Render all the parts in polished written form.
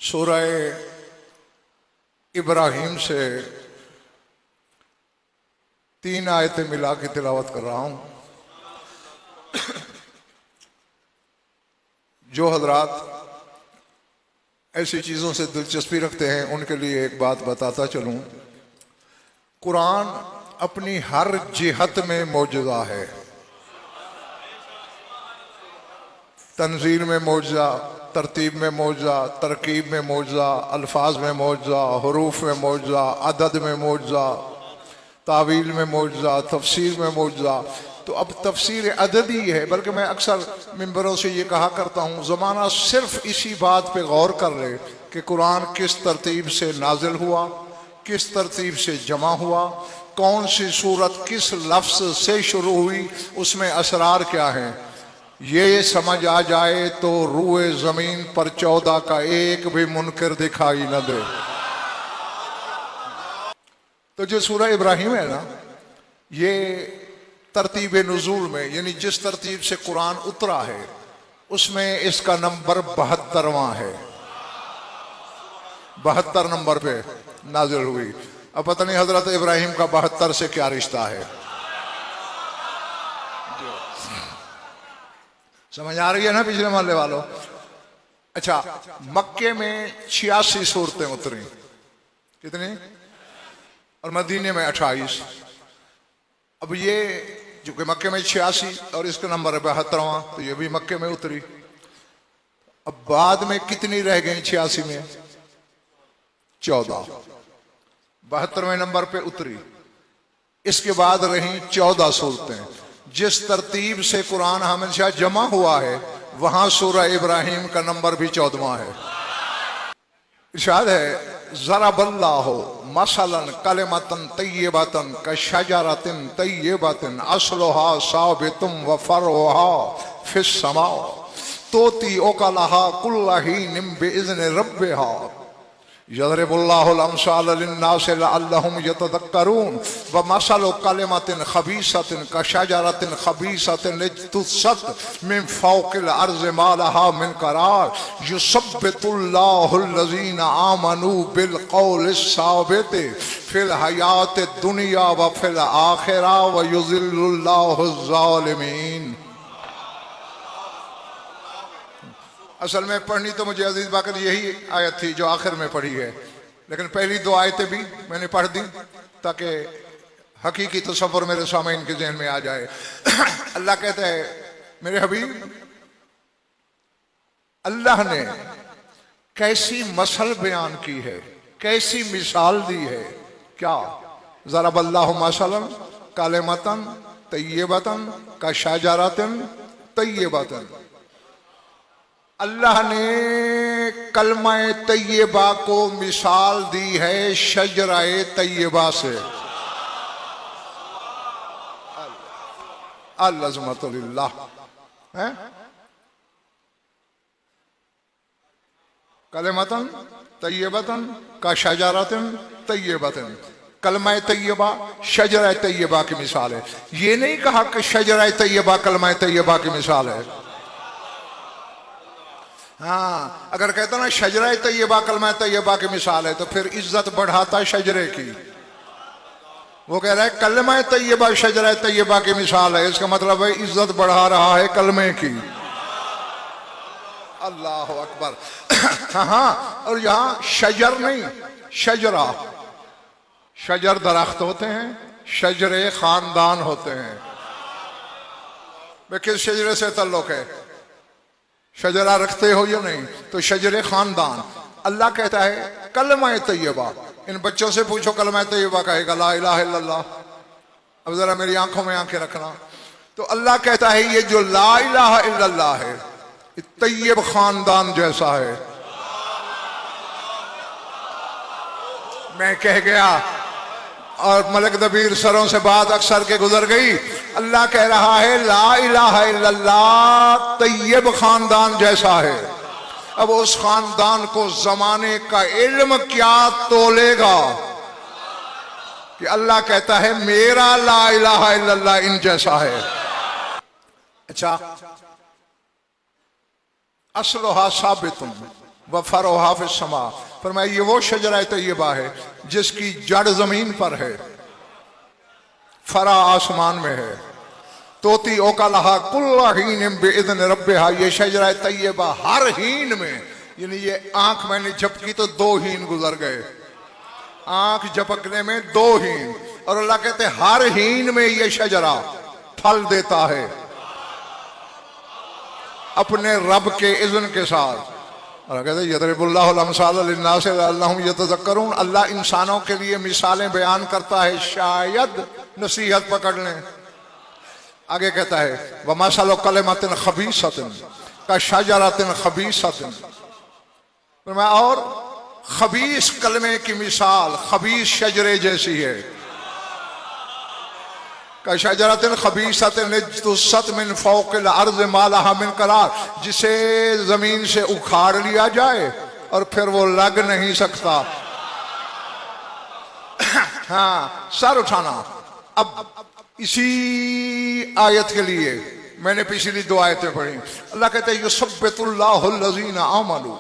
सूरह इब्राहिम से 3 आयतें मिला के तिलावत कर रहा हूं। जो हजरात ऐसी चीज़ों से दिलचस्पी रखते हैं उनके लिए एक बात बताता चलूं। कुरान अपनी हर जिहत में मौजूदा है। तंजील में मौजूदा, तरतीब में मौजूदा, तरकीब में मौजूदा, अल्फाज में मौजूदा, हरूफ में मौजूदा, अदद में मौजूदा, तावील में मौजूदा, तफसीर में मौजूदा। तो अब तफसीर अददी है, बल्कि मैं अक्सर मिंबरों से ये कहा करता हूँ, ज़माना सिर्फ इसी बात पे गौर कर ले कि कुरान किस तरतीब से नाजिल हुआ, किस तरतीब से जमा हुआ, कौन सी सूरत किस लफ्ज़ से शुरू हुई, उसमें असरार क्या हैं। ये समझ आ जाए तो रूए ज़मीन पर 14 का एक भी मुनकर दिखाई न दे। तो जो सूरह इब्राहिम है ना, ये तरतीब नुज़ूल में, यानी जिस तरतीब से कुरान उतरा है उसमें इसका नंबर 72वां है। 72 नंबर पे नाजिल हुई। अब पता नहीं हजरत इब्राहिम का 72 से क्या रिश्ता है। समझ आ रही है ना पिछले मोहल्ले वालों। अच्छा, मक्के में 86 सूरतें उतरी। कितनी? और मदीने में 28। अब ये जो कि मक्के में 86 और इसका नंबर है 72वां, तो ये भी मक्के में उतरी। अब बाद में कितनी रह गई 86 में? 14। 72वें नंबर पे उतरी। इसके बाद रही 14 सूरतें। जिस तरतीब से कुरान हमेशा जमा हुआ है वहां सूरह इब्राहिम का नंबर भी 14वां है। इरशाद है, ज़रबल्लाहु मसलन कलिमतन तय्यबतन कशजरतिन तय्यबतिन अस्लुहा साबितुम व फरउहा फिस समा तोती उकलहा कुल्ल हीनिन बिइज़्नि रब्बिहा यज़रिबुल्लाहुल अमसाल लिन्नासि लअल्लहुम यतज़क्करून व मसलु कलिमतिन खबीसतिन कशजरतिन खबीसतिन इज्तुस्सत मिन फौक़िल अर्ज़ि मा लहा मिन करार युसब्बितुल्लाहुल्लज़ीना आमनू बिल क़ौलिस साबिति फिल हयातिद दुनिया व फिल आखिरा व युज़िल्लुल्लाहुज़ ज़ालिमीन। असल में पढ़नी तो मुझे अजीज बाकर यही आयत थी जो आखिर में पढ़ी है, लेकिन पहली 2 आयतें भी मैंने पढ़ दी ताकि हकीकी तसव्वुर मेरे सामईन के जहन में आ जाए। अल्लाह कहता है, मेरे हबीब, अल्लाह ने कैसी मसल बयान की है, कैसी मिसाल दी है। क्या? ज़रबल्लाहु मसलन कलिमतन तय्यबतन कशजरतिन तय्यबतन। अल्लाह ने कलमा तय्यबा को मिसाल दी है शजराए तय्यबा से। अल्लाह है कलिमतन तय्यबतन का शजरतन तय्यबतन। कलमा तय्यबा शजरा तय्यबा की मिसाल है। ये नहीं कहा कि शजरा तय्यबा कलमा तय्यबा की मिसाल है। हाँ, अगर कहता ना शजरा तय्यबा कलमा तय्यबा की मिसाल है तो फिर इज्जत बढ़ाता शजरे की। वो कह रहा है कलमा तय्यबा शजरा तय्यबा की मिसाल है, इसका मतलब है इज्जत बढ़ा रहा है कलमे की। अल्लाह अकबर। हाँ, और यहाँ शजर नहीं, शजरा। शजर दरख्त होते हैं, शजरे खानदान होते हैं। वे किस शजरे से ताल्लुक है? शजरा रखते हो या नहीं? तो शजरे खानदान। अल्लाह कहता है कलमा तय्यबा। इन बच्चों से पूछो कलमा तय्यबा कहेगा ला इलाहा इल्लल्लाह। अब जरा मेरी आंखों में आंखें रखना। तो अल्लाह कहता है ये जो ला इलाहा इल्लल्लाह है तय्यब खानदान जैसा है। मैं कह गया और मलक दबीर सरों से बात अक्सर के गुजर गई। अल्लाह कह रहा है ला इलाहा इल्लल्लाह तय्यब खानदान जैसा है। अब उस खानदान को जमाने का इल्म क्या तोलेगा कि अल्लाह कहता है मेरा ला इलाहा इल्लल्लाह इन जैसा है। अच्छा, अस्लुहा साबितुन, व फरोहा फिस समा। फरमाया ये वो शजरा तैयबा है जिसकी जड़ जमीन पर है, फरा आसमान में है। तोती ओकालहा कुल्ला हीन बेइज़्न रब्बिहा, ये शजरा तैयबा हर हीन में, यानी ये आंख मैंने झपकी तो 2 हीन गुजर गए, आंख झपकने में 2 हीन, और अल्लाह कहते हर हीन में ये शजरा फल देता है अपने रब के इज़्न के साथ। और कहते यदरिबुल्लाहुल अमसाल लिन्नास लअल्लहुम यतज़क्करून, अल्लाह इंसानों के लिए मिसालें बयान करता है शायद नसीहत पकड़ लें। आगे कहता है वमसलु कलिमतिन खबीसतिन कशजरतिन खबीसतिन, और खबीस कलमे की मिसाल खबीस शजरे जैसी है। कशजरतिन खबीसतिन इज्तुस्सत मिन फौक़िल अर्ज़ मा लहा मिन करार, जिसे जमीन से उखाड़ लिया जाए और फिर वो लग नहीं सकता। हाँ, सर उठाना। अब इसी आयत के लिए मैंने पिछली 2 आयतें पढ़ी। अल्लाह कहते हैं युसब्बितुल्लाहुल लज़ीना आमनू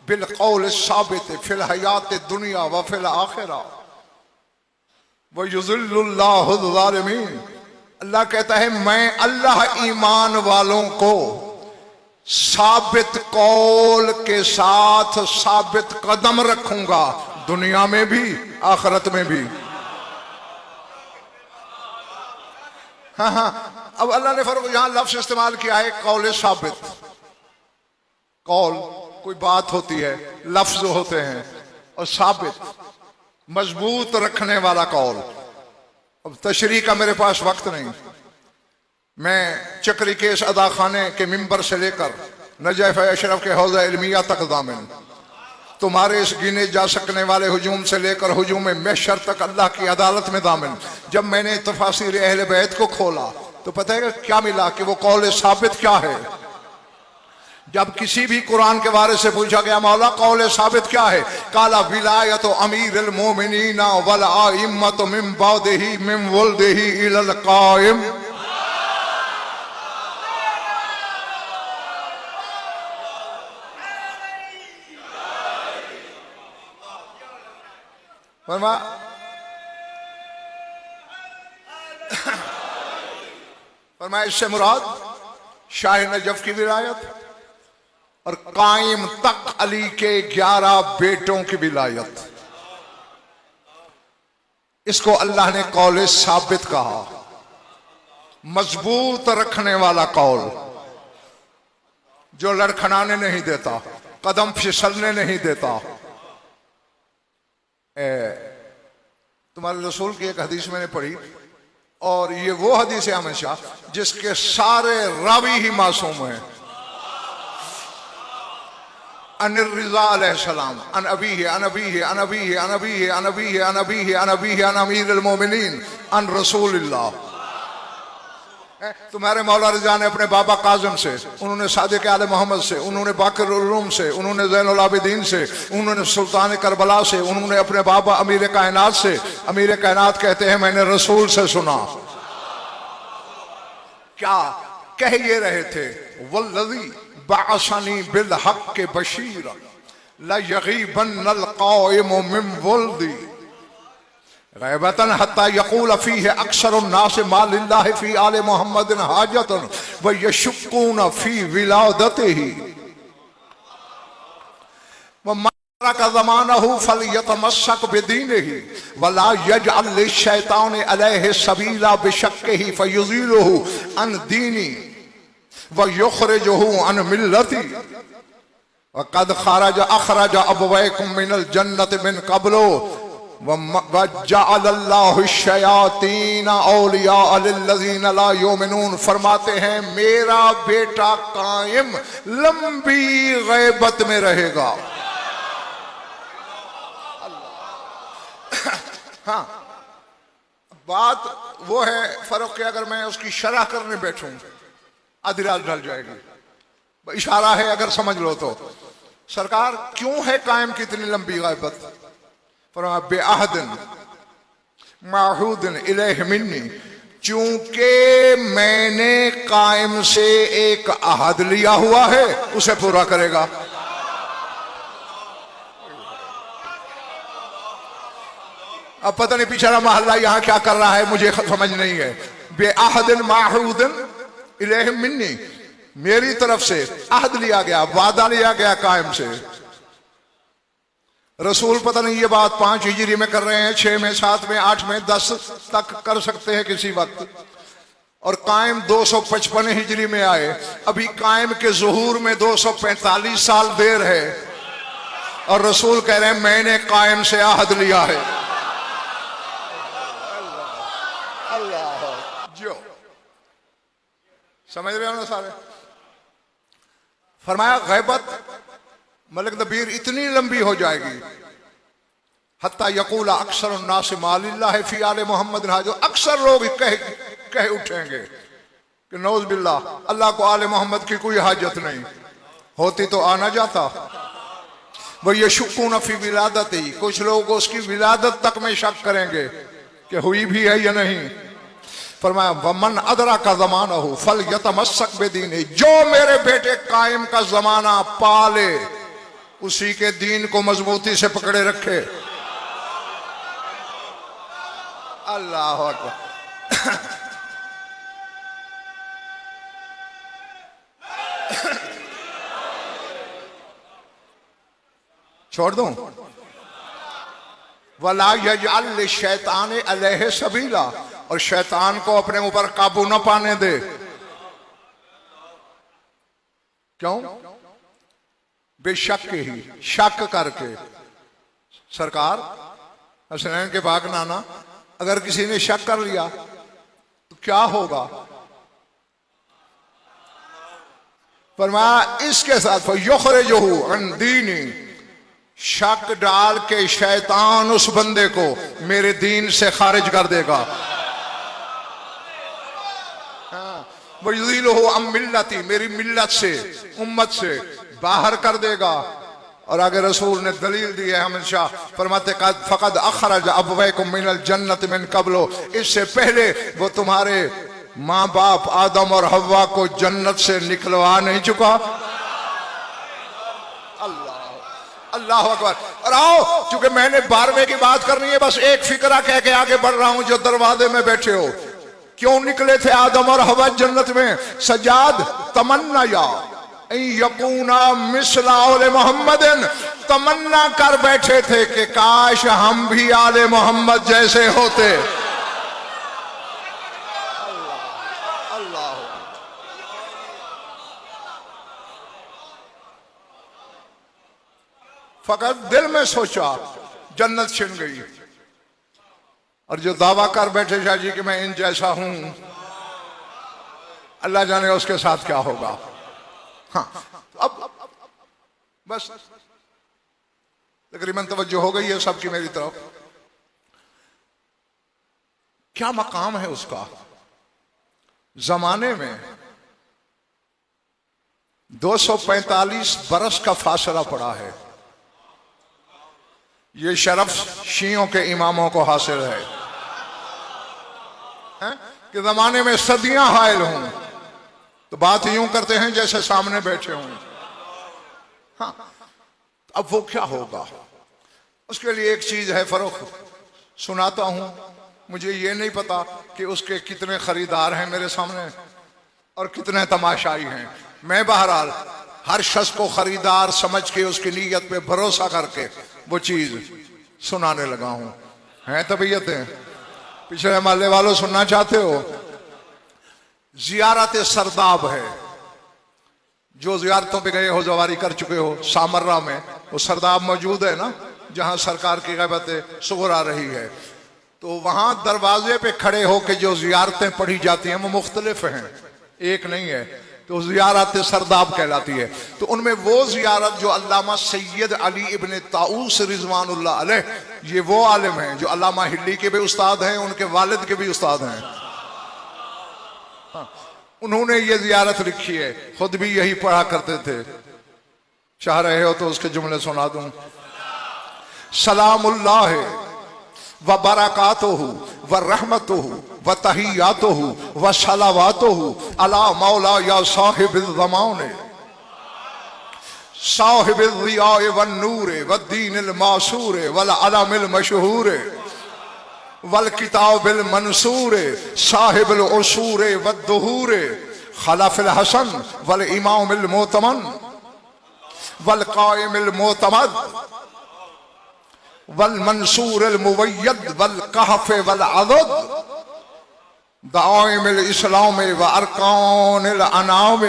बिल क़ौल साबित फिल हयात दुनिया व फिल आखिरा व युज़िल्लुल्लाहुल ज़ालिमीन। अल्लाह कहता है मैं अल्लाह ईमान वालों को साबित कौल के साथ साबित कदम रखूंगा, दुनिया में भी आखिरत में भी। हाँ हाँ, अब अल्लाह ने फर्क यहां लफ्ज इस्तेमाल किया है कौल साबित। कौल कोई बात होती है, लफ्ज होते हैं, और साबित मजबूत रखने वाला कौल। अब तशरीह का मेरे पास वक्त नहीं, मैं चक्री केस अदा खाने के मिंबर से लेकर नजफ अशरफ के हौज़ा इल्मिया तक दामिन, तुम्हारे इस गिने जा सकने वाले हुजूम से लेकर हुजूम महशर तक अल्लाह की अदालत में दामिन। जब मैंने तफासिर अहले बैत को खोला तो पता है क्या मिला कि वो कौल साबित क्या है। जब किसी भी कुरान के बारे से पूछा गया मौला कौल साबित क्या है, काला विलायत अमीरुल मोमिनीन वल आइम्मत मिन बादिही मिन वल्दिही इलल कायम। फरमाया इससे मुराद शाह नजफ की विलायत और कायम तक अली के 11 बेटों की विलायत। इसको अल्लाह ने कौल साबित कहा, मजबूत रखने वाला कौल, जो लड़खड़ाने नहीं देता, कदम फिसलने नहीं देता। तुम्हारे रसूल की एक हदीस मैंने पढ़ी, और ये वो हदीस है हमेशा जिसके सारे रावी ही मासूम हैं। अनिर रिज़ा अलैहिस्सलाम अन अबी है अन अबी है अन अबी है अन अबी है अन अबी है अन अबी है अन अबी है अन अमीरुल मोमिनीन अन रसूलिल्लाह। तुम्हारे मौला रिज़ा ने अपने बाबा काज़िम से, उन्होंने सादिक आले मोहम्मद से, उन्होंने बाक़िर उलूम से, उन्होंने ज़ैनुल आबिदीन से, उन्होंने सुल्तान करबला से, उन्होंने अपने बाबा अमीर कायनात से। अमीर कायनात कहते हैं मैंने रसूल से सुना। क्या कह ये रहे थे, वल्लज़ी बअसनी बिल हक़्क़ि बशीरा ला यग़ीबन्नल क़ाइमु मिन वल्दी गैबतन हत्ता यक़ूल फ़ीहि अक्सरुन नास मा लिल्लाहि फ़ी आले मुहम्मदिन हाजतुन व यशुक्कून फ़ी विलादतिही व मरका ज़मानहु फ़लयतमस्सक बिदीनिही व ला यजअल लिश्शैतानि अलैहि सबीला बिशक्किही फ़युज़ीलुहु अन दीनी व युख़रिजुहु अन मिल्लती व क़द अख़रज अबवैकुम मिनल जन्नति मिन क़ब्लु वजअलल्लाहु शयातीन औलिया लिल्लज़ीना ला युमिनून। फरमाते हैं मेरा बेटा कायम लंबी गैबत में रहेगा। हाँ, बात वो है फर्क कि अगर मैं उसकी शरह करने बैठूं आधी रात ढल जाएगी। इशारा है अगर समझ लो तो। सरकार क्यों है कायम की इतनी लंबी गैबत? बेअहदिन माहूदिन इलैहि मिन्नी, चूंकि मैंने कायम से एक अहद लिया हुआ है उसे पूरा करेगा। अब पता नहीं पिछला मोहल्ला यहाँ क्या कर रहा है, मुझे समझ नहीं है। बेअहदिन माहूदिन इलैहि मिन्नी, मेरी तरफ से अहद लिया गया, वादा लिया गया कायम से। रसूल पता नहीं ये बात 5 हिजरी में कर रहे हैं, 6 में, 7 में, 8 में, 10 तक कर सकते हैं किसी वक्त, और कायम 255 हिजरी में आए। अभी कायम के ज़ुहूर में 245 साल देर है, और रसूल कह रहे हैं मैंने कायम से अहद लिया है। अल्लाह जो समझ रहे हो ना सारे। फरमाया गैबत मलिक दबीर इतनी लंबी हो जाएगी, हत्ता यकूला अक्सर उन्नास मालिल्लाह फी आले मोहम्मद, जो अक्सर लोग कह उठेंगे कि नौज बिल्लाह, अल्लाह को आले मोहम्मद की कोई हाजत नहीं होती तो आना जाता। वह ये शुक्कून फी विलादत ही, कुछ लोग उसकी विलादत तक में शक करेंगे कि हुई भी है या नहीं। फरमाया वमन अदरा का जमाना हो फल यतमस्सक बेदीन, जो मेरे बेटे कायम का जमाना पाले उसी के दीन को मजबूती से पकड़े रखे। अल्लाह अकबर। छोड़ दूं? वला यजअल शैतान अलैहि सबीला, और शैतान को अपने ऊपर काबू न पाने दे। क्यों? बेशक ही शक करके। सरकार हसनैन के पाक नाना, अगर किसी ने शक कर लिया तो क्या होगा? फरमाया इसके साथ युखरिजुहु अन दीनी, शक डाल के शैतान उस बंदे को मेरे दीन से खारिज कर देगा। वयुज़िलुहु अम मिल्लती, मेरी मिल्लत से, उम्मत से बाहर कर देगा। और आगे रसूल ने दलील दी है हमेशा, फरमाते फ़क़द अख़रज अबवैकुम मिनल जन्नत मिन क़ब्लो, इससे पहले वो तुम्हारे माँ बाप आदम और हव्वा को जन्नत से निकलवा नहीं चुका। अल्लाह अकबर। और आओ, चूंकि मैंने 12वें की बात करनी है, बस एक फिक्रा कह के आगे बढ़ रहा हूं। जो दरवाजे में बैठे हो, क्यों निकले थे आदम और हवा जन्नत में? सजाद तमन्ना या यकूना मिसला आले मोहम्मदिन, तमन्ना कर बैठे थे कि काश हम भी आले मोहम्मद जैसे होते। अल्लाह फकत दिल में सोचा, जन्नत छिन गई। और जो दावा कर बैठे शाह जी कि मैं इन जैसा हूं, अल्लाह जाने उसके साथ क्या होगा। हाँ, अब बस तकरीबन तवज्जो हो गई है सबकी मेरी तरफ। क्या मकाम है उसका? जमाने में 245 बरस का फासला पड़ा है। ये शरफ शियों के इमामों को हासिल है कि जमाने में सदियां हायल हूं तो बात यूं करते हैं जैसे सामने बैठे हों। हाँ, अब वो क्या होगा? उसके लिए एक चीज है, फरोख सुनाता हूं। मुझे ये नहीं पता कि उसके कितने खरीदार हैं मेरे सामने और कितने तमाशाई हैं। मैं बहरहाल हर शख्स को खरीदार समझ के उसकी नीयत पे भरोसा करके वो चीज सुनाने लगा हूं। है तबीयतें? पिछले मोहल्ले वालों सुनना चाहते हो? जियारत सरदाब है। जो जियारतों पे गए हो, जवारी कर चुके हो, सामर्रा में वो सरदाब मौजूद है ना, जहां सरकार की ग़ैबत सुग़रा रही है। तो वहां दरवाजे पे खड़े होकर जो जियारतें पढ़ी जाती हैं वो मुख्तलिफ हैं, एक नहीं है। तो जियारत सरदाब कहलाती है। तो उनमें वो जियारत जो अल्लामा सैयद अली इब्न ताऊस रिजवानुल्लाह अलैह, ये वो आलिम हैं जो अल्लामा हिल्ली के भी उस्ताद हैं, उनके वालिद के भी उस्ताद हैं। हाँ, उन्होंने ये जियारत लिखी है, खुद भी यही पढ़ा करते थे। चाह रहे हो तो उसके जुमले सुना दूं। सलामुल्लाह व बरकातुहु व रहमतुहु व तहियातुहु व सलावातुहु अला मौला या साहिबिल ज़माने साहिबिल ज़िया व नूर व दीनिल मासूर व अलमिल मशहूर वल किताबिल मंसूर साहिबुल उसूर वद्दुहूर खलफुल हसन वल इमामिल मोतमन वल कायमिल मोतमद वल मंसूर मुवय्यद वल कहफ वल अदद दाइमिल इस्लाम व अरकानिल अनाम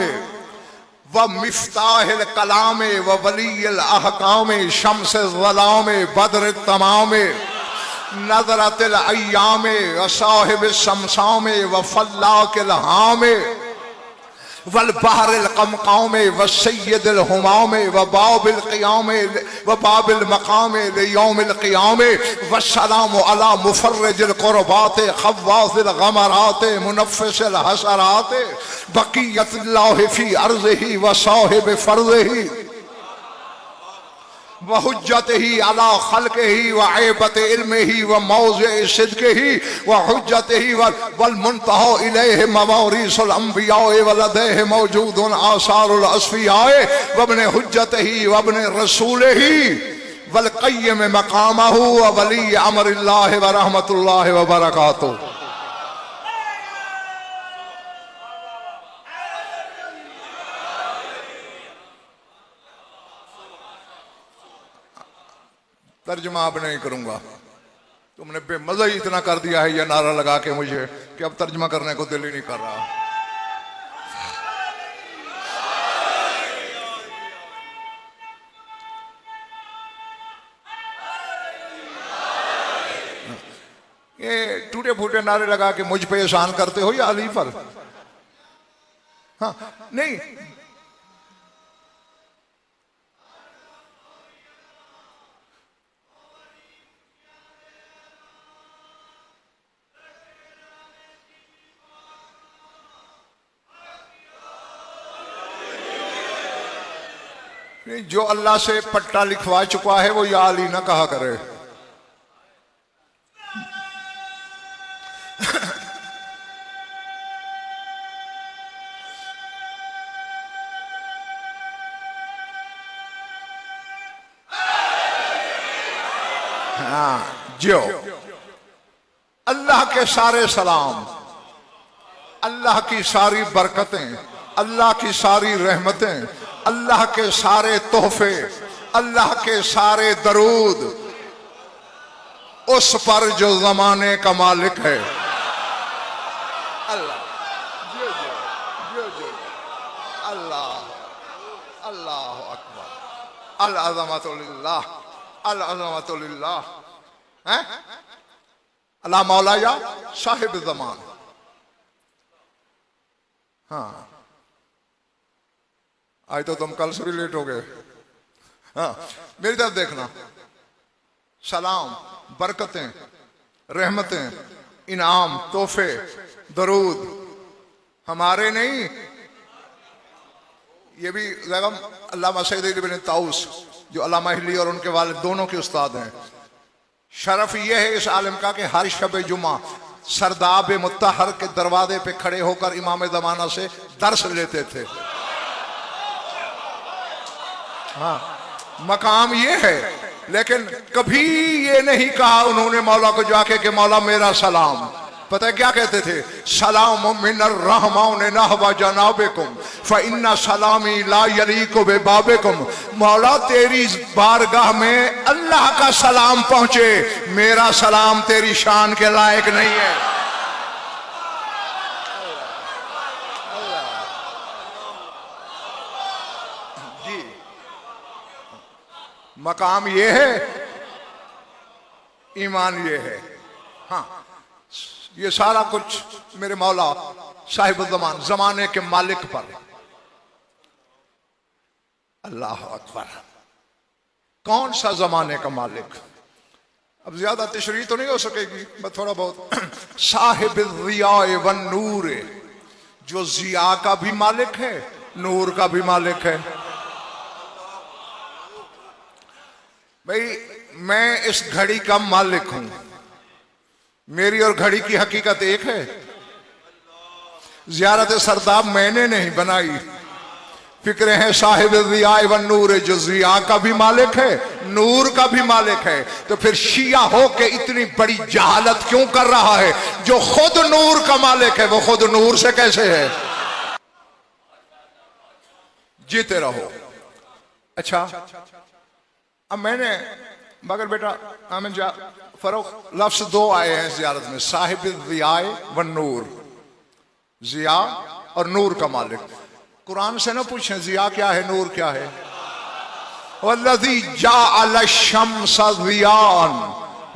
व मिफ्ताहिल कलाम व वलील अहकाम शम्स ज़लाम बद्र तमाम नज़रतिल अय्याम व साहिब शमसाम व फल्लाकिल हाम वल बहरिल कमकाम व सय्यदिल हुमाम व बाबिल क़ियाम व बाबिल मकाम लियौमिल क़ियाम व सलाम अला मुफर्रिजिल क़ुरबात खव्वासिल गमरात मुनफ्फिसिल हसरात बक़ियतुल्लाहि फ़ी अर्ज़िही व साहिब फ़र्ज़िही व हुज्जतिही अला खल्क़िही व ऐबत इल्मिही व मौज़िअ सिद्क़िही व हुज्जतिही वल मुंतहा इलैहि मवारिसुल अंबिया व लदैहि मौजूदुन आसारुल अस्फिया व इब्न हुज्जतिही व इब्न रसूलिही वल क़य्यिम मक़ामहु व वली अमरिल्लाहि व रहमतुल्लाहि व बरकातुहु। तर्जुमा अब नहीं करूंगा, तुमने बेमज़ा ही इतना कर दिया है यह नारा लगा के मुझे कि अब तर्जुमा करने को दिल ही नहीं कर रहा। ये टूटे फूटे नारे लगा के मुझ पे एहसान करते हो या अली पर? हाँ नहीं, जो अल्लाह से पट्टा लिखवा चुका है वो या अली ना कहा करे। हाँ जो अल्लाह के सारे सलाम, अल्लाह की सारी बरकतें, अल्लाह की सारी रहमतें, अल्लाह के सारे तोहफे, अल्लाह के सारे दरूद उस पर जो जमाने का मालिक है। अल्लाह जो जो जो जो अल्लाह अल्लाह अकबर अल अज़मतु लिल्लाह अल अज़मतु लिल्लाह हैं अल्लाह मौलाया साहिब ज़मान। हाँ आज तो तुम कल से भी लेट हो गए। हाँ मेरी तरफ देखना, सलाम, बरकतें, रहमतें, इनाम, तोहफे, दरूद हमारे नहीं, ये भी अल्लामा सैयद इब्न ताऊस जो अल्लामा हिली और उनके वालिद दोनों के उस्ताद हैं। शरफ ये है इस आलिम का कि हर शब जुमा सरदाब मुत्तहर के दरवाजे पे खड़े होकर इमाम ज़माना से दर्स लेते थे। हाँ मकाम ये है, लेकिन कभी ये नहीं कहा उन्होंने मौला को जाके कि मौला मेरा सलाम। पता है क्या कहते थे? सलाम मिनर रहमान नहवा जनाबिकुम फ़इन्ना सलामी ला यलीकु बिबाबिकुम। मौला तेरी बारगाह में अल्लाह का सलाम पहुंचे, मेरा सलाम तेरी शान के लायक नहीं है। जी मकाम ये है, ईमान ये है। हाँ ये सारा कुछ मेरे मौला साहिब ज़मान, जमाने के मालिक पर। अल्लाह अकबर, कौन सा जमाने का मालिक? अब ज्यादा तशरीह तो नहीं हो सकेगी, बस थोड़ा बहुत। साहिब ज़िया व नूर, जो जिया का भी मालिक है, नूर का भी मालिक है। भाई मैं इस घड़ी का मालिक हूं, मेरी और घड़ी की हकीकत एक है। ज़ियारत सरदाब मैंने नहीं बनाई, फिक्र है साहिब ज़िया व नूर, जो ज़िया का भी मालिक है, नूर का भी मालिक है। तो फिर शिया हो के इतनी बड़ी जहालत क्यों कर रहा है? जो खुद नूर का मालिक है वो खुद नूर से कैसे है? जीते रहो। अच्छा, अब मैंने मगर बेटा आमिन जा फरोख लफ्ज दो आए हैं ज़ियारत में, साहिब ज़िया व नूर, ज़िया और नूर का मालिक। कुरान से ना पूछें ज़िया क्या है, नूर क्या है। वल्लज़ी जाअल शम्स ज़ियान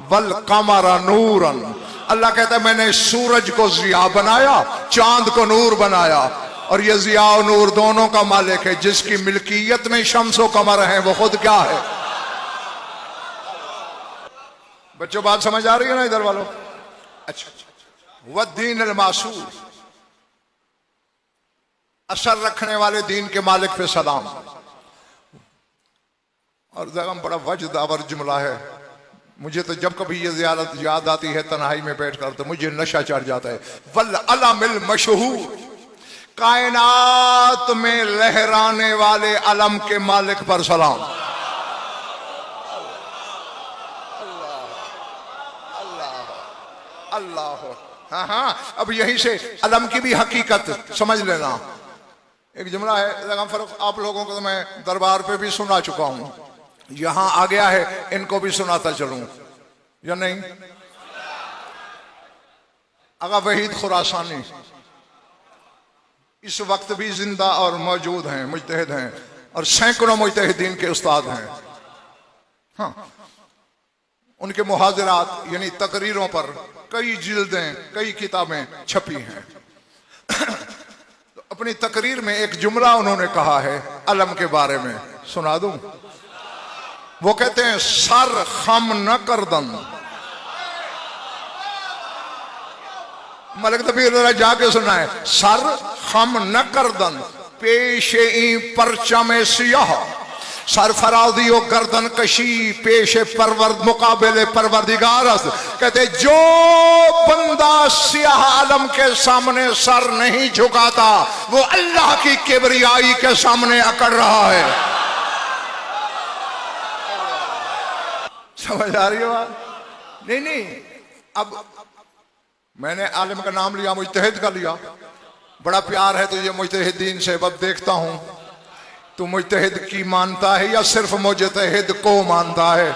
वल कमर नूरन, अल्लाह कहता है मैंने सूरज को ज़िया बनाया, चांद को नूर बनाया, और ये ज़िया और नूर दोनों का मालिक है। जिसकी मिल्कियत में शम्स व कमर है वो खुद क्या है? बच्चों बात समझ आ रही है ना इधर वालों? अच्छा, वद्दीन अल मासूर, असर रखने वाले दीन के मालिक पे सलाम। और जगह बड़ा वजदावर जुमला है, मुझे तो जब कभी ये ज़ियारत याद आती है तन्हाई में बैठकर तो मुझे नशा चढ़ जाता है। वल अलमिल मशहूर, कायनात में लहराने वाले अलम के मालिक पर सलाम। अल्लाह, हाँ हाँ, अब यहीं से अलम की भी हकीकत समझ लेना। एक जुमला है फर्क, आप लोगों को तो मैं दरबार पे भी सुना चुका हूं, यहां आ गया है इनको भी सुनाता चलूं या नहीं। आगा वहीद खुरासानी इस वक्त भी जिंदा और मौजूद हैं, मुजतहिद हैं, और सैकड़ों मुजतहिदीन के उस्ताद हैं। हाँ, उनके मुहाजरात यानी तकरीरों पर कई जिल्दें, कई किताबें छपी हैं। तो अपनी तकरीर में एक जुमला उन्होंने कहा है अलम के बारे में, सुना दूं? वो कहते हैं सर खम न करदन, मलिक तबीर जरा जाके सुना है, सर खम न करदन पेशे परचम सियाह, सरफराजी और गर्दन कशी पेशे परवर मुकाबले परवरदिगारस। कहते जो बंदा सियाह आलम के सामने सर नहीं झुकाता वो अल्लाह की किबरियाई के सामने अकड़ रहा है। समझ आ रही है बात? नहीं नहीं, अब मैंने आलिम का नाम लिया, मुजतहिद का लिया, बड़ा प्यार है तुझे मुजतहिदीन से। अब देखता हूं तू मुजतहिद की मानता है या सिर्फ मुजतहिद को मानता है।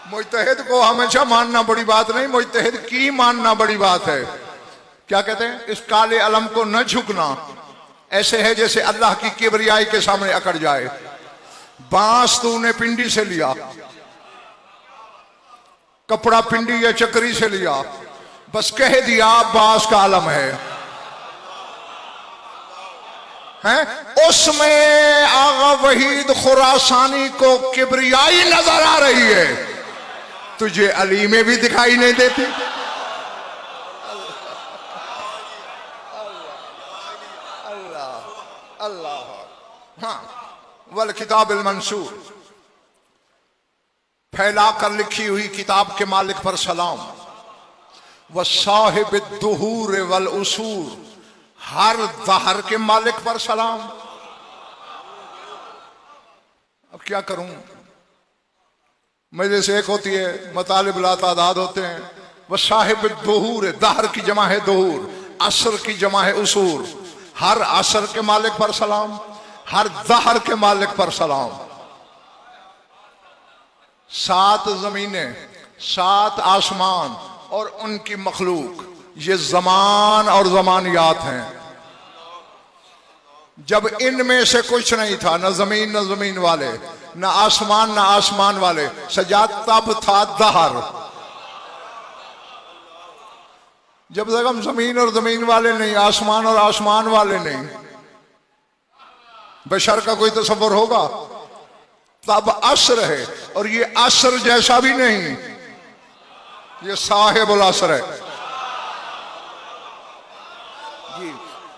मुजतहिद को हमेशा मानना बड़ी बात नहीं, मुजतहिद की मानना बड़ी बात है। क्या कहते हैं? इस काले अलम को न झुकना ऐसे है जैसे अल्लाह की किबरियाई के सामने अकड़ जाए। बांस तूने पिंडी से लिया, कपड़ा पिंडी या चक्री से लिया, बस कह दिया बांस का आलम है, उसमें आगा वहीद खुरासानी को किबरियाई नजर आ रही है, तुझे अली में भी दिखाई नहीं देती। अल्लाह अल्लाह। हाँ, वल किताब अल मंसूर, फैला कर लिखी हुई किताब के मालिक पर सलाम। व साहिब दुहूर वल उसूर, हर दहर के मालिक पर सलाम। अब क्या करूं, मजलिस एक होती है, मतालिब ला तादाद होते हैं। वह साहिब दुहूर, दहर की जमा है दुहूर, असर की जमा है उसूर, हर असर के मालिक पर सलाम, हर दहर के मालिक पर सलाम। 7 जमीनें, 7 आसमान और उनकी मखलूक, ये जमान और जमानियात हैं। जब इनमें से कुछ नहीं था, न जमीन वाले, न आसमान वाले, सजाद तब था दहर। जब तक हम जमीन और जमीन वाले नहीं, आसमान और आसमान वाले नहीं, बशर का कोई तसव्वुर होगा? तब असर है, और ये असर जैसा भी नहीं, ये साहिबुल असर है। जी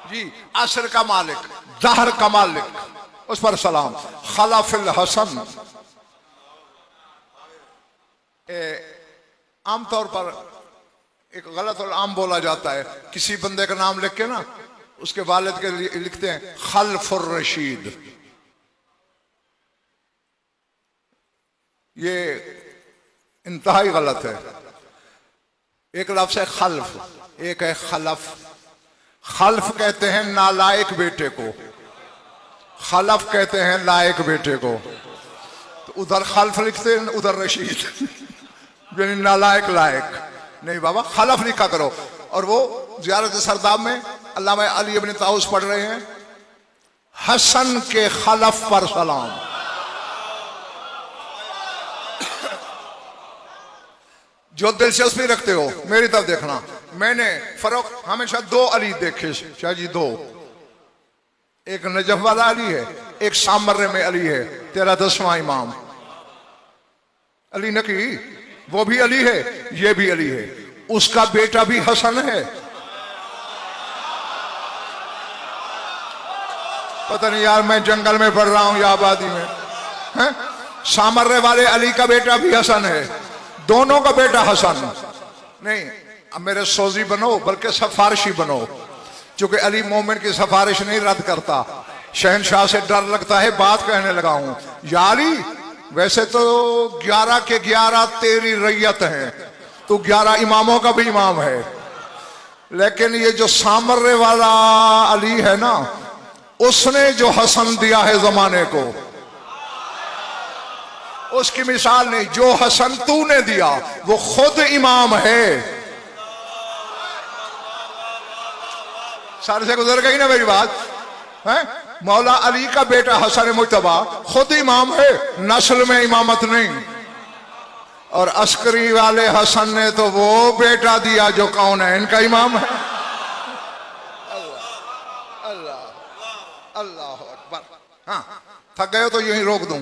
जी, असर का मालिक, दहर का मालिक, उस पर सलाम। खलाफिल हसन, आमतौर पर एक गलत और आम बोला जाता है, किसी बंदे का नाम लिख के ना उसके वालिद के लिए लिखते हैं खल्फुर रशीद। ये इंतहाई गलत है। एक लफ्ज है खल्फ, एक है खलफ। खल्फ कहते हैं नालायक बेटे को, खलफ कहते हैं लायक बेटे को। तो उधर खल्फ लिखते हैं, उधर रशीद यानी नालायक लायक। नहीं बाबा, खलफ लिखा करो। और वो ज़ियारत सरदाब में अल्लामा अली इब्न ताऊस पढ़ रहे हैं, हसन के खलफ पर सलाम। जो दिलचस्पी रखते हो मेरी तरफ देखना। मैंने फर्क हमेशा दो अली देखे शाह जी, दो। एक नजफ वाला अली है, एक सामर्रे में अली है, तेरा 10वां इमाम अली नकी। वो भी अली है, ये भी अली है। उसका बेटा भी हसन है। पता नहीं यार, मैं जंगल में पढ़ रहा हूं या आबादी में है? सामर्रे वाले अली का बेटा भी हसन है, दोनों का बेटा हसन। नहीं, अब मेरे सोजी बनो बल्कि सिफारिशी बनो, क्योंकि अली मोमिन की सिफारिश नहीं रद्द करता। शहनशाह से डर लगता है, बात कहने लगा हूं। या अली, वैसे तो 11 के 11 तेरी रैयत हैं, तू 11 इमामों का भी इमाम है, लेकिन ये जो सामर्रे वाला अली है ना, उसने जो हसन दिया है जमाने को, उसकी मिसाल नहीं। जो हसन तूने दिया वो खुद इमाम है। सर से गुजर गई ना मेरी बात है? मौला अली का बेटा हसन मुज्तबा खुद इमाम है, नस्ल में इमामत नहीं। और अस्करी वाले हसन ने तो वो बेटा दिया जो कौन है, इनका इमाम है। अल्लाह अल्लाह अल्लाह अकबर। हाँ, थक गए हो तो यहीं रोक दूं।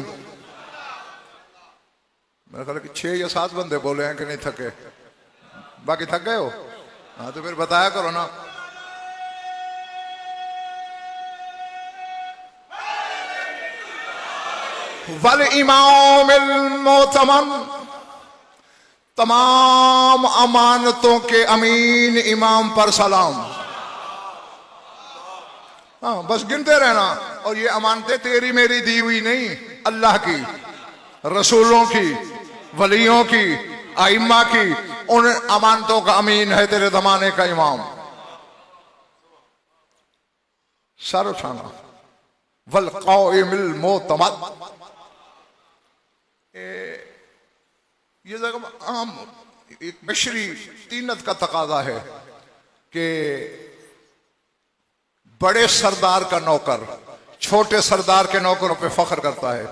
मेरे ख्याल कि 6 या 7 बंदे बोले हैं कि नहीं थके, बाकी थक गए हो? हाँ तो फिर बताया करो ना। वल इमामिल मोतमन, तमाम अमानतों के अमीन इमाम पर सलाम। हाँ, बस गिनते रहना। और ये अमानतें तेरी मेरी दी हुई नहीं, अल्लाह की, रसूलों की, वलियों की, आइम्मा की। उन अमानतों का अमीन है तेरे जमाने का इमाम। सर उठाना। वल क़ाइमिल मोतमद, ये जगह आम एक बशरी तीनत का तकाजा है कि बड़े सरदार का नौकर छोटे सरदार के नौकरों पे फख्र करता है।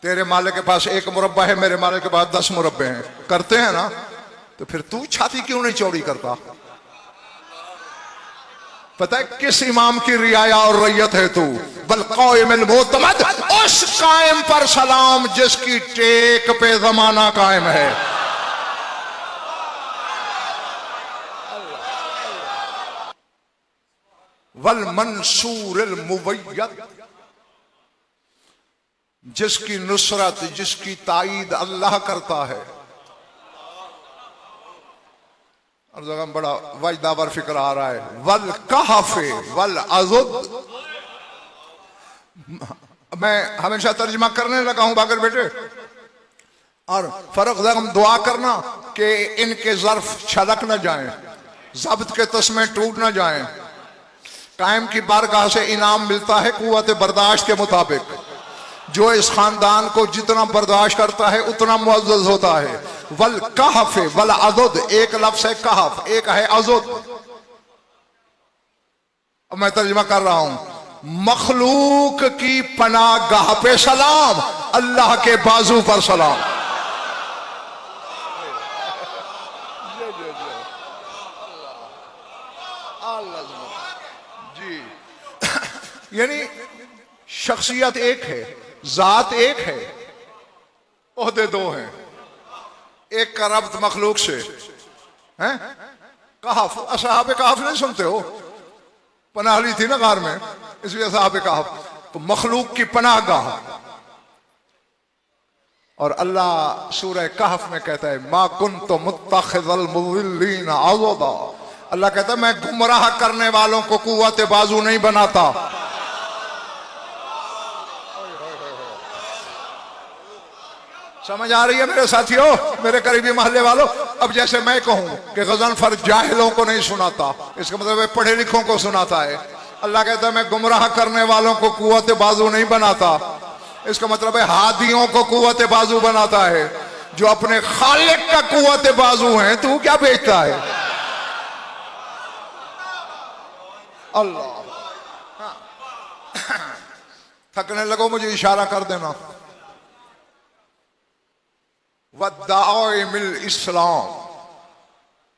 तेरे मालिक के पास 1 मुरब्बा है, मेरे मालिक के पास 10 मुरब्बे हैं, करते हैं ना? तो फिर तू छाती क्यों नहीं चौड़ी करता? पता है किस इमाम की रियाया और रैयत है तू? बल क़ाइमिल मोतमद, उस कायम पर सलाम जिसकी टेक पे जमाना कायम है। वल मंसूरिल मुवय्यद, जिसकी नुसरत, जिसकी ताईद अल्लाह करता है। और जगह बड़ा वजदावर फिक्र आ रहा है। वल कहफे वल अज़ुद, मैं हमेशा तर्जमा करने लगा हूं बागर बेटे। और फर्क हम दुआ करना कि इनके ज़र्फ छलक न जाएं, ज़ब्त के तस्मे टूट न जाएं। कायम की बारगाह से इनाम मिलता है कुव्वत बर्दाश्त के मुताबिक। जो इस खानदान को जितना बर्दाश्त करता है उतना मुअज़्ज़ज़ होता है। वल कहफ वल अज़ुद, एक लफ्ज़ है कहफ, एक है अज़ुद। अब मैं तर्जुमा कर रहा हूं। मखलूक की पनागाह पे सलाम, अल्लाह के बाजू पर सलाम। जी यानी शख्सियत एक है, जात एक है, ओहदे दो हैं। एक का रब्त मखलूक से है। कहफ, असहाब कहफ नहीं सुनते हो? पनाह ली थी ना गार में, इसलिए असहाब कहफ। तो मखलूक की पनाहगाह। और अल्लाह सूरह कहफ में कहता है मा कुन्तु मुत्तखिज़ल मुज़िल्लीन अज़दा, अल्लाह कहता है मैं गुमराह करने वालों को कुव्वत बाजू नहीं बनाता। समझ आ रही है मेरे साथियों, मेरे करीबी मोहल्ले वालों? अब जैसे मैं कहूं कि गज़नफर जाहिलों को नहीं सुनाता, इसका मतलब है पढ़े लिखों को सुनाता है। अल्लाह कहता है मैं गुमराह करने वालों को कुव्वत बाजू नहीं बनाता, इसका मतलब है हादियों को कुव्वत बाजू बनाता है। जो अपने खालिक का कुव्वत बाजू है, तू क्या बेचता है? अल्लाह, थकने लगो मुझे इशारा कर देना। वद्दाइमिल इस्लाम,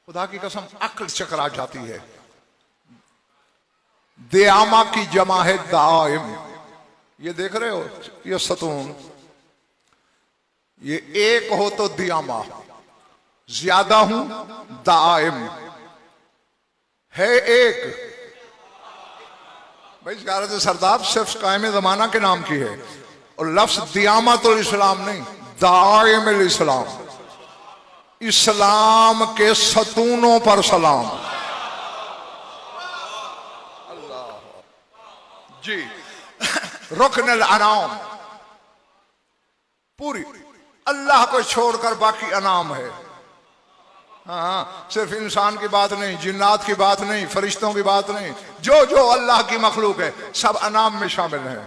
खुदा की कसम अक्ल चकरा जाती है। दियामा की जमा है दाइम, ये देख रहे हो ये सतून, ये एक हो तो दियामा, ज्यादा हूं दाइम है एक। भाई ज़ियारत सरदार सिर्फ कायम जमाना के नाम की है, और लफ्ज दियामा तो इस्लाम नहीं, दाइमिल इस्लाम, इस्लाम के सतूनों पर सलाम। अल्लाह जी। रुकनुल अनाम, पूरी अल्लाह को छोड़कर बाकी अनाम है। हाँ, सिर्फ इंसान की बात नहीं, जिन्नात की बात नहीं, फरिश्तों की बात नहीं, जो जो अल्लाह की मखलूक है सब अनाम में शामिल है।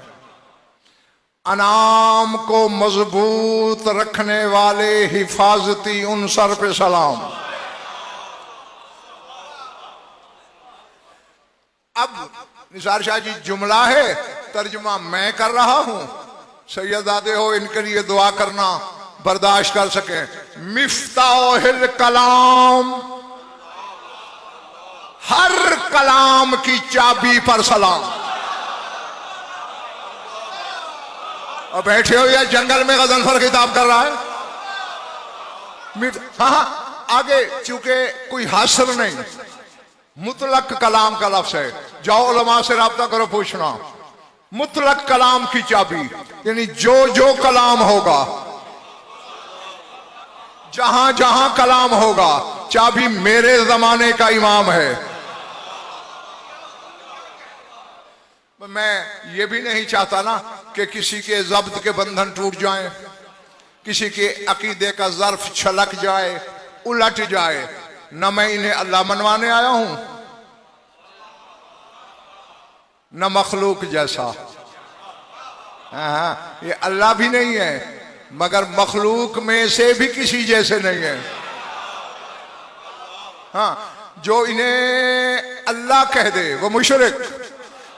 अनाम को मजबूत रखने वाले हिफाजती उन सर पे सलाम। अब निसार शाह जी जुमला है, तर्जुमा मैं कर रहा हूं, सैयदादे हो इनके लिए दुआ करना, बर्दाश्त कर सके। मिफ्ताहिल कलाम, हर कलाम की चाबी पर सलाम। और बैठे हो या जंगल में गज़नफर खिताब कर रहा है। हाँ, आगे चूंकि कोई हासिल नहीं, मुतलक कलाम का लफ्ज है, जाओ उलमा से राब्ता करो, पूछना मुतलक कलाम की चाबी, यानी जो जो कलाम होगा, जहां जहां कलाम होगा, चाबी मेरे जमाने का इमाम है। मैं ये भी नहीं चाहता ना कि किसी के जब्त के बंधन टूट जाएं, किसी के अकीदे का ज़र्फ छलक जाए, उलट जाए। न मैं इन्हें अल्लाह मनवाने आया हूं, न मखलूक जैसा। हाँ, ये अल्लाह भी नहीं है, मगर मखलूक में से भी किसी जैसे नहीं है। हाँ, जो इन्हें अल्लाह कह दे वो मुशरिक,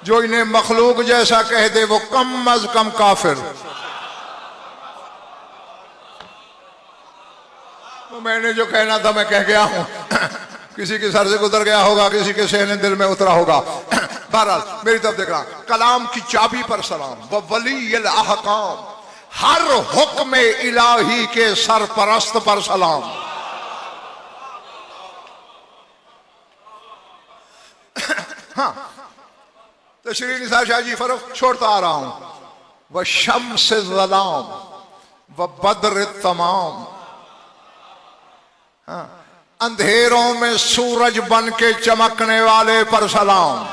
जो इन्हें मखलूक जैसा कह दे वो कम अज कम काफिर। तो मैंने जो कहना था मैं कह गया हूं। किसी के सर से गुजर गया होगा, किसी के सहने दिल में उतरा होगा। बहरहाल मेरी तरफ देख रहा, कलाम की चाबी पर सलाम। व वलील अहकाम, हर हुक्म इलाही के सरपरस्त पर सलाम। हाँ, तो श्री निसार शाह जी फर्क छोड़ता आ रहा हूं। व शम्स ज़लाम व बद्र तमाम, हाँ, अंधेरों में सूरज बन के चमकने वाले पर सलाम।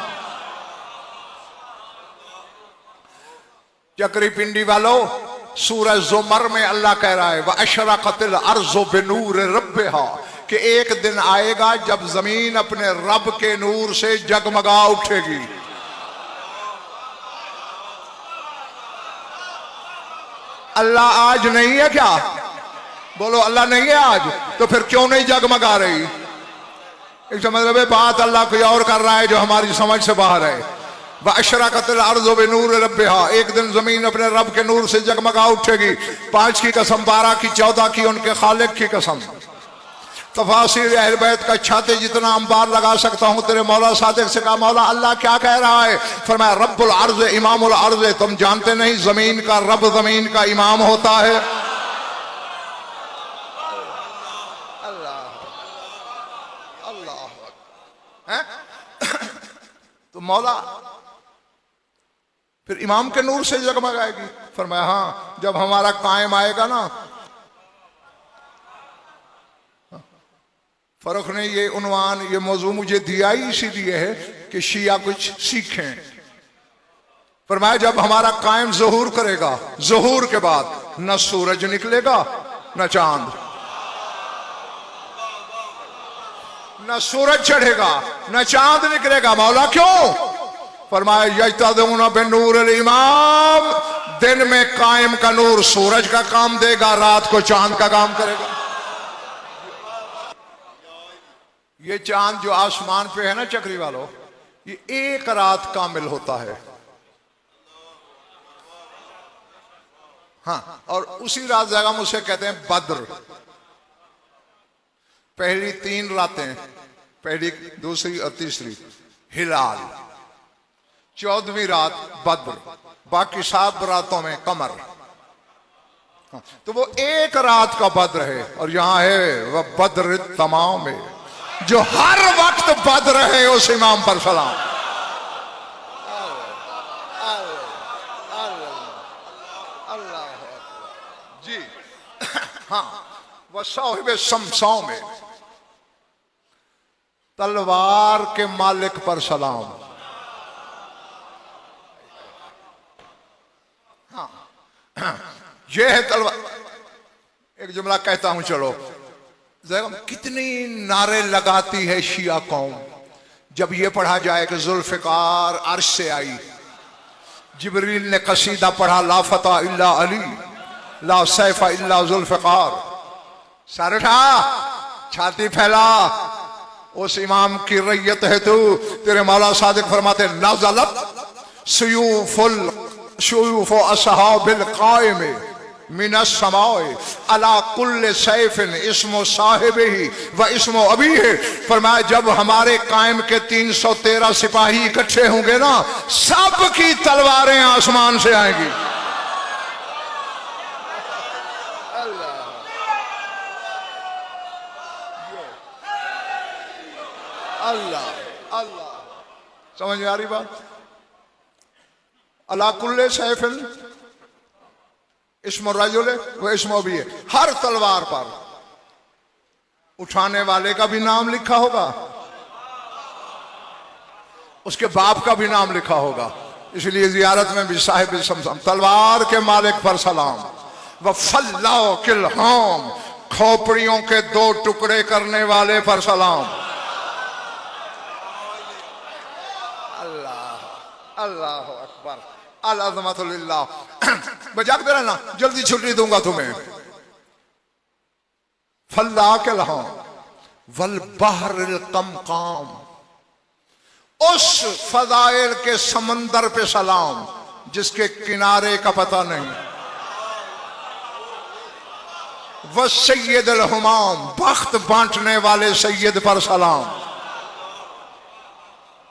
चक्री पिंडी वालों, सूरज जुमर में अल्लाह कह रहा है व अशरक़तिल अर्ज़ु बिनूर रब्बिहा, कि एक दिन आएगा जब जमीन अपने रब के नूर से जगमगा उठेगी। अल्लाह आज नहीं है क्या? बोलो अल्लाह नहीं है आज, तो फिर क्यों नहीं जगमगा रही? एक मतलब है बात अल्लाह कोई और कर रहा है जो हमारी समझ से बाहर है। व अशरक़तिल अर्ज़ु बिनूर रब्बिहा, एक दिन जमीन अपने रब के नूर से जगमगा उठेगी। 5 की कसम, 12 की, 14 की, उनके खालिक की कसम। तफासिर अहल बैत का छाते जितना अंबार लगा सकता हूं। तेरे मौला सादिक से कहा, मौला अल्लाह क्या कह रहा है? फरमाया रब्बुल अर्ज़ इमामुल अर्ज़, तुम जानते नहीं जमीन का रब जमीन का इमाम होता है। अल्लाह अल्लाह, तो मौला फिर इमाम के नूर से जगमगाएगी। फरमाया हाँ, जब हमारा कायम आएगा ना, फरुख ने ये उन्वान, ये मौजू मुझे दिया ही इसीलिए है कि शिया कुछ सीखें। फरमाया जब हमारा कायम ज़हूर करेगा, ज़हूर के बाद न सूरज निकलेगा न चांद, न सूरज चढ़ेगा न चांद निकलेगा। मौला क्यों? फरमाया यजतदून बिन्नूर इमाम, दिन में कायम का नूर सूरज का काम देगा, रात को चांद का काम करेगा। ये चांद जो आसमान पे है ना चक्री वालों, ये एक रात कामिल होता है। हाँ, और उसी रात जगह मुझसे कहते हैं बद्र। पहली 3 रातें, पहली, दूसरी और तीसरी हिलाल, 14वीं रात बद्र, बाकी 7 रातों में कमर। हाँ, तो वो एक रात का बद्र है। और यहां है वह बद्र तमाम है, जो हर वक्त बद्र है, उस इमाम पर सलाम। जी हाँ, वह साहिब शमशां में, तलवार के मालिक पर सलाम। हाँ, ये है तलवार। एक जुमला कहता हूं, चलो। कितनी नारे लगाती है शिया कौम जब ये पढ़ा जाए कि जुल्फिकार अर्श से आई। जिब्रील ने कसीदा पढ़ा, ला फता इल्ला अली, ला सैफा इल्ला जुल्फिकार। सर उठा, छाती फैला, उस इमाम की रैयत है तू। तेरे मौला सादिक फरमाते नज़लत शुयूफ असहाबिल कायम मिनस समाए अला कुल्ले सैफिन इस्मो साहिबिही व इस्मो अबीही। फरमाया जब हमारे कायम के 313 सिपाही इकट्ठे होंगे ना, सब की तलवारें आसमान से आएंगी। अल्लाह अल्लाह, समझ में आ रही बात? अला कुल्ले सैफिन इस्मो रजुल वो इस्मो भी है। हर तलवार पर उठाने वाले का भी नाम लिखा होगा, उसके बाप का भी नाम लिखा होगा। इसलिए जियारत में भी साहिब शमशान, तलवार के मालिक पर सलाम। व फल्लाओ किलहाम, खोपड़ियों के 2 टुकड़े करने वाले पर सलाम। अल्लाह अल्लाह अकबर, अल अज़मतु लिल्लाह। बजाक दे रहना, जल्दी छुट्टी दूंगा तुम्हें। फल्ला के लहा वल बहरिल कमकाम, उस फजाइल के समंदर पे सलाम जिसके किनारे का पता नहीं। वह सैयद अल हुमाम, बख्त बांटने वाले सैयद पर सलाम।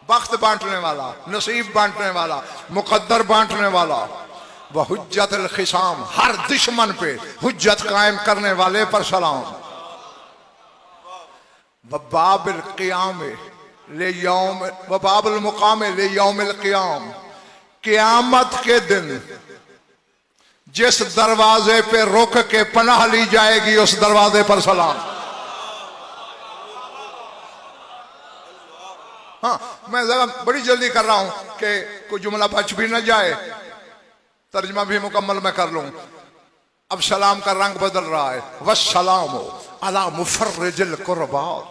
बख्त बांटने वाला, नसीब बांटने वाला, मुकद्दर बांटने वाला। वह हुज्जत अल खिसाम, हर दुश्मन पे हुज्जत कायम करने वाले पर सलाम। वह बाबिल क़ियाम ले यौम, वह बाबुल मुकाम ले यौमिल क़ियाम, क़ियामत के दिन जिस दरवाजे पे रुक के पनाह ली जाएगी उस दरवाजे पर सलाम। हाँ, मैं जरा बड़ी जल्दी कर रहा हूं कि कोई जुमला बच भी न जाए, तर्जमा भी मुकम्मल मैं कर लूं। अब सलाम का रंग बदल रहा है। वस्सलाम अला मुफर्रिजिल कुर्बात,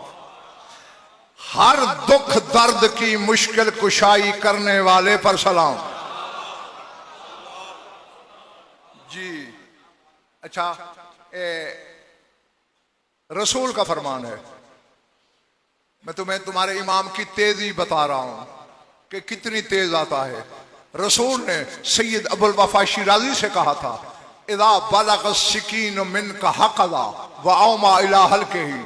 हर दुख दर्द की मुश्किल कुशाई करने वाले पर सलाम। जी अच्छा, रसूल का फरमान है। मैं तुम्हें तुम्हारे इमाम की तेजी बता रहा हूं कि कितनी तेज आता है। रसूल ने सैयद अबुल वफा शिराजी से कहा था, इदा बलग सिकीन मिन का हक़दा व औमा इला हल्के ही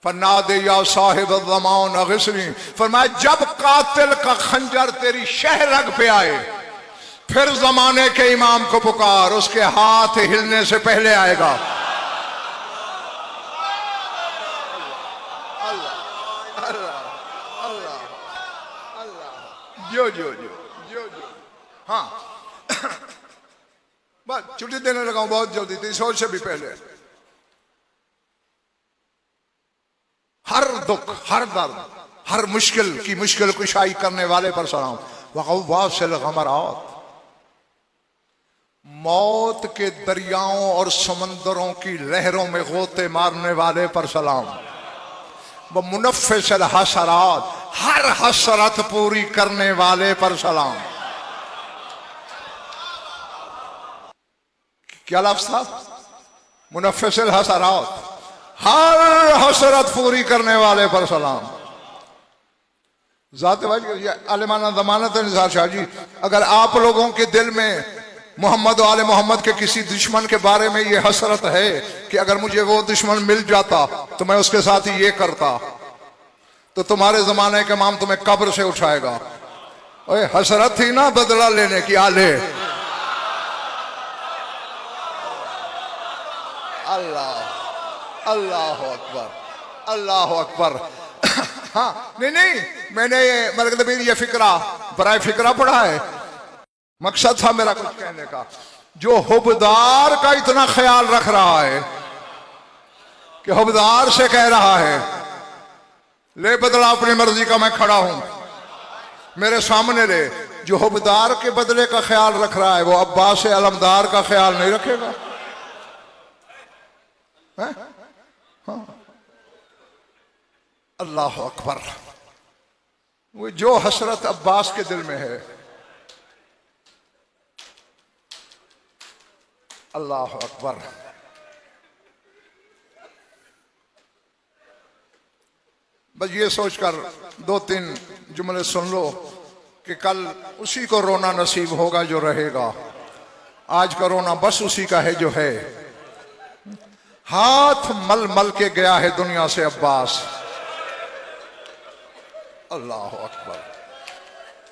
फन्नादे या साहिब ज़मान अग़िस्नी। फरमाया जब कातिल का खंजर तेरी शहरग पे आए, फिर जमाने के इमाम को पुकार, उसके हाथ हिलने से पहले आएगा। जो जो जो जो जो हाँ बस छुट्टी देने लगा हूं बहुत जल्दी, 3 से भी पहले। दुख, हर दर्द, हर मुश्किल की मुश्किल कुशाई करने वाले पर सलाम। वक़व्वासिल ग़मरात, मौत के दरियाओं और समंदरों की लहरों में गोते मारने वाले पर सलाम। व मुनफ़्फ़िसिल हसरात, हर हसरत पूरी करने वाले पर सलाम। क्या लफ्ज़ था? मुनफ़्फ़िसिल हसरात, हर हसरत पूरी करने वाले पर सलाम। ज़ात आलिमाना ज़मानत निसार शाह जी, अगर आप लोगों के दिल में मोहम्मद और आले मोहम्मद के किसी दुश्मन के बारे में ये हसरत है कि अगर मुझे वो दुश्मन मिल जाता तो मैं उसके साथ ही ये करता, तो तुम्हारे जमाने के इमाम तुम्हें कब्र से उठाएगा। ओए हसरत थी ना बदला लेने की, आले अल्लाह, अल्लाह अकबर, अल्लाह अकबर। हाँ नहीं, मैंने ये फिक्रा बराए फिक्रा पढ़ा है, मकसद था मेरा कुछ कहने का। जो हुबदार का इतना ख्याल रख रहा है कि हुबदार से कह रहा है ले बदला अपनी मर्जी का, मैं खड़ा हूं, मेरे सामने ले। जो हुबदार के बदले का ख्याल रख रहा है वो अब्बास अलमदार का ख्याल नहीं रखेगा। हाँ। अल्लाह अकबर। वो जो हसरत अब्बास के दिल में है, अल्लाह अकबर। बस ये सोचकर दो तीन जुमले सुन लो कि कल उसी को रोना नसीब होगा जो रहेगा। आज का रोना बस उसी का है जो है। हाथ मल मल के गया है दुनिया से अब्बास। अल्लाह अकबर,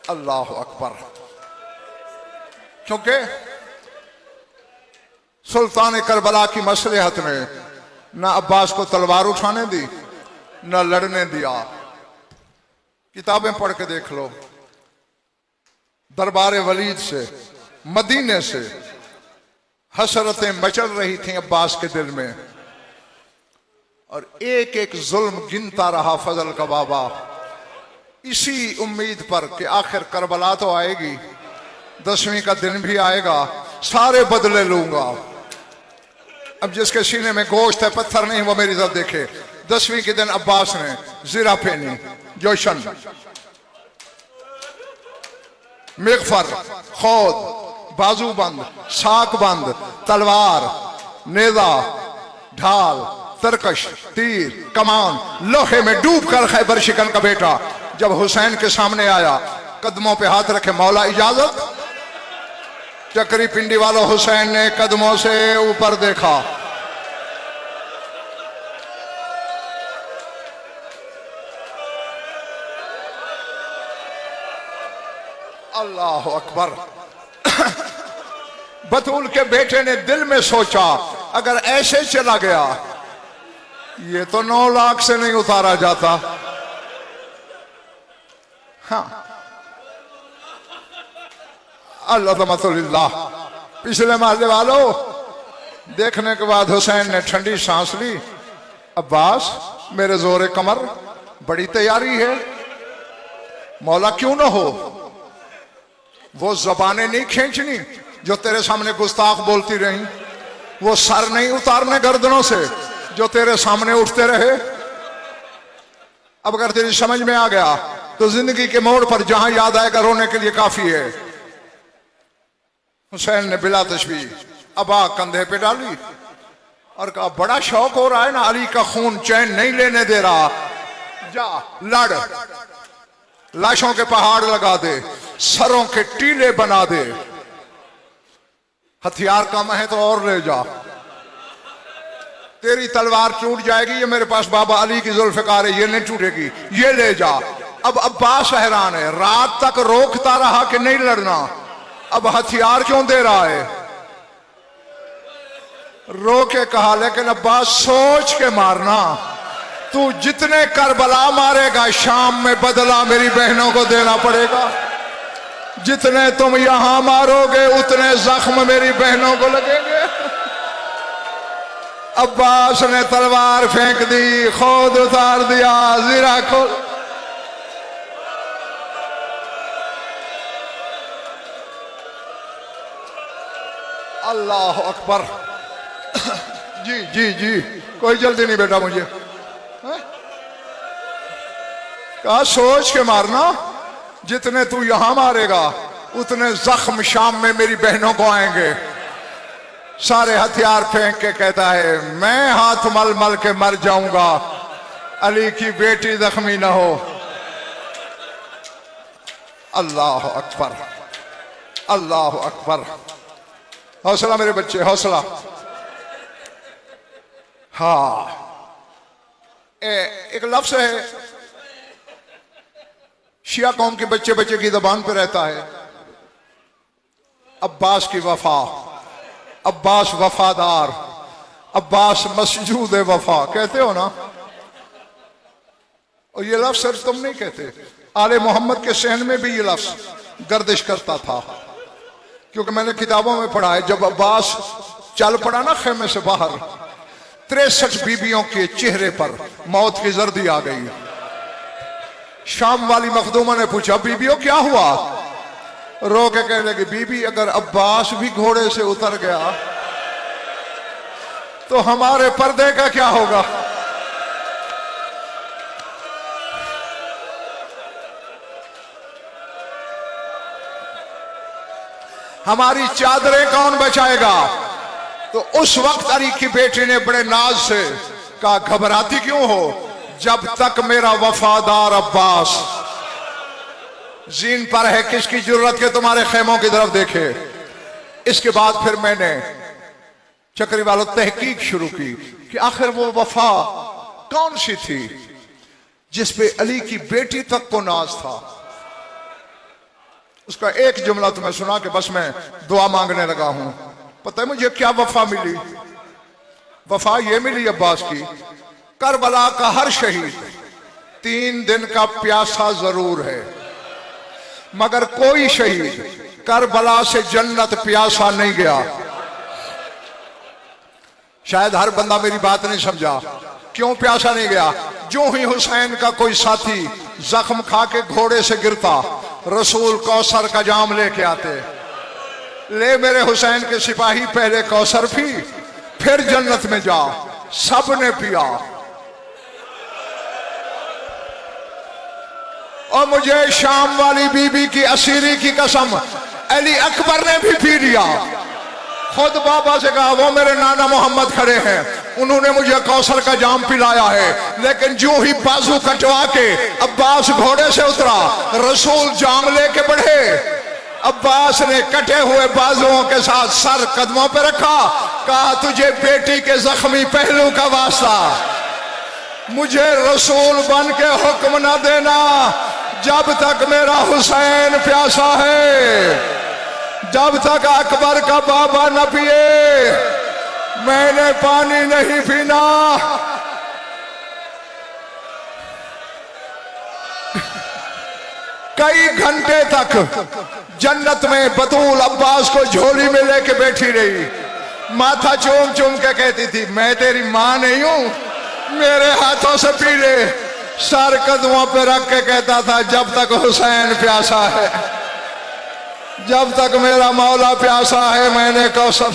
अल्लाह अकबर। क्योंकि सुल्तान करबला की मसलहत ने ना अब्बास को तलवार उठाने दी, ना लड़ने दिया। किताबें पढ़ के देख लो, दरबार वलीद से, मदीने से हसरतें मचल रही थीं अब्बास के दिल में, और एक एक जुल्म गिनता रहा फजल का बाबा, इसी उम्मीद पर कि आखिर करबला तो आएगी, 10वीं का दिन भी आएगा, सारे बदले लूंगा। अब जिसके सीने में गोश्त है पत्थर नहीं, वो मेरी तरफ देखे। 10वीं के दिन अब्बास ने जीरा पहनी, जोशन, मिगफर, खौद, बाजूबंद, साकबंद, तलवार, नेजा, ढाल, तरकश, तीर, कमान, लोहे में डूब कर खैबर शिकन का बेटा जब हुसैन के सामने आया, कदमों पे हाथ रखे, मौला इजाजत। चक्री पिंडी वालों हुसैन ने कदमों से ऊपर देखा, अल्लाह अकबर। बतूल के बेटे ने दिल में सोचा अगर ऐसे चला गया ये तो 9 लाख से नहीं उतारा जाता। हाँ, अल्लाह। पिछले महल्ले वालों, देखने के बाद हुसैन ने ठंडी सांस ली। अब्बास, मेरे जोरे कमर, बड़ी तैयारी है, मौला क्यों ना हो। वो जबानें नहीं खींचनी जो तेरे सामने गुस्ताख बोलती रही, वो सर नहीं उतारने गर्दनों से जो तेरे सामने उठते रहे। अब अगर तेरी समझ में आ गया तो जिंदगी के मोड़ पर जहां याद आएगा रोने के लिए काफी है। हुसैन ने बिला तशबीह अबा कंधे पे डाली और कहा, बड़ा शौक हो रहा है ना, अली का खून चैन नहीं लेने दे रहा, जा लड़, लाशों के पहाड़ लगा दे, सरों के टीले बना दे, हथियार कम है तो और ले जा, तेरी तलवार टूट जाएगी, ये मेरे पास बाबा अली की जुल्फकार है, ये नहीं टूटेगी, ये ले जा। अब अब्बास हैरान है, रात तक रोकता रहा कि नहीं लड़ना, अब हथियार क्यों दे रहा है। रो के कहा, लेकिन अब्बास सोच के मारना, तू जितने करबला मारेगा शाम में बदला मेरी बहनों को देना पड़ेगा, जितने तुम यहां मारोगे उतने जख्म मेरी बहनों को लगेंगे। अब्बास ने तलवार फेंक दी, खुद उतार दिया, जीरा खोल। अल्लाह अकबर। जी जी जी, कोई जल्दी नहीं बेटा मुझे। कहा सोच के मारना, जितने तू यहां मारेगा उतने जख्म शाम में मेरी बहनों को आएंगे। सारे हथियार फेंक के कहता है मैं हाथ मल मल के मर जाऊंगा, अली की बेटी जख्मी ना हो। अल्लाह अकबर, अल्लाह अकबर। हौसला मेरे बच्चे, हौसला। हाँ, एक लफ्ज है शिया कौम के बच्चे बच्चे की जबान पे रहता है, अब्बास की वफा, अब्बास वफादार, अब्बास मसजूद वफा, कहते हो ना। और ये लफ्ज सिर्फ तुम नहीं कहते, आले मोहम्मद के सहन में भी ये लफ्ज गर्दिश करता था। क्योंकि मैंने किताबों में पढ़ा है, जब अब्बास चल पड़ा ना खेमे से बाहर, 63 बीबियों के चेहरे पर मौत की जर्दी आ गई। शाम वाली मखदूमा ने पूछा बीबियों क्या हुआ? रो के कहने लगी बीबी अगर अब्बास भी घोड़े से उतर गया तो हमारे पर्दे का क्या होगा? हमारी चादरें कौन बचाएगा? तो उस वक्त अली की बेटी ने बड़े नाज से कहा घबराती क्यों हो, जब तक मेरा वफादार अब्बास जीन पर है किसकी जरूरत के तुम्हारे खेमों की तरफ देखे। इसके बाद फिर मैंने चक्री वालों तहकीक शुरू की कि आखिर वो वफा कौन सी थी जिसपे अली की बेटी तक को नाज था। उसका एक जुमला तुम्हें सुना के बस मैं दुआ मांगने लगा हूं। पता है मुझे क्या वफा मिली? वफा ये मिली अब्बास की, करबला का हर शहीद 3 दिन का प्यासा जरूर है, मगर कोई शहीद करबला से जन्नत प्यासा नहीं गया। शायद हर बंदा मेरी बात नहीं समझा। क्यों प्यासा नहीं गया? जो ही हुसैन का कोई साथी जख्म खा के घोड़े से गिरता, रसूल कौसर का जाम लेके आते, ले मेरे हुसैन के सिपाही पहले कौसर पी फिर जन्नत में जा। सब ने पिया और मुझे शाम वाली बीबी की असीरी की कसम अली अकबर ने भी पी लिया। खुद बाबा से कहा, वो मेरे नाना मोहम्मद खड़े हैं, उन्होंने मुझे कौसर का जाम पिलाया है, लेकिन जो ही बाजू कटवा के अब्बास घोड़े से उतरा, रसूल जाम लेके बढ़े, अब्बास ने कटे हुए बाजुओं के साथ सर कदमों पे रखा, कहा तुझे बेटी के जख्मी पहलू का वास्ता, मुझे रसूल बन के हुक्म न देना जब तक मेरा हुसैन प्यासा है, जब तक अकबर का बाबा न पिए मैंने पानी नहीं पीना। कई घंटे तक जन्नत में बतूल अब्बास को झोली में लेके बैठी रही, माथा चूम चूम के कहती थी मैं तेरी मां नहीं हूं, मेरे हाथों से पी ले। सर कदमों पे रख के कहता था जब तक हुसैन प्यासा है, जब तक मेरा मौला प्यासा है मैंने कौसर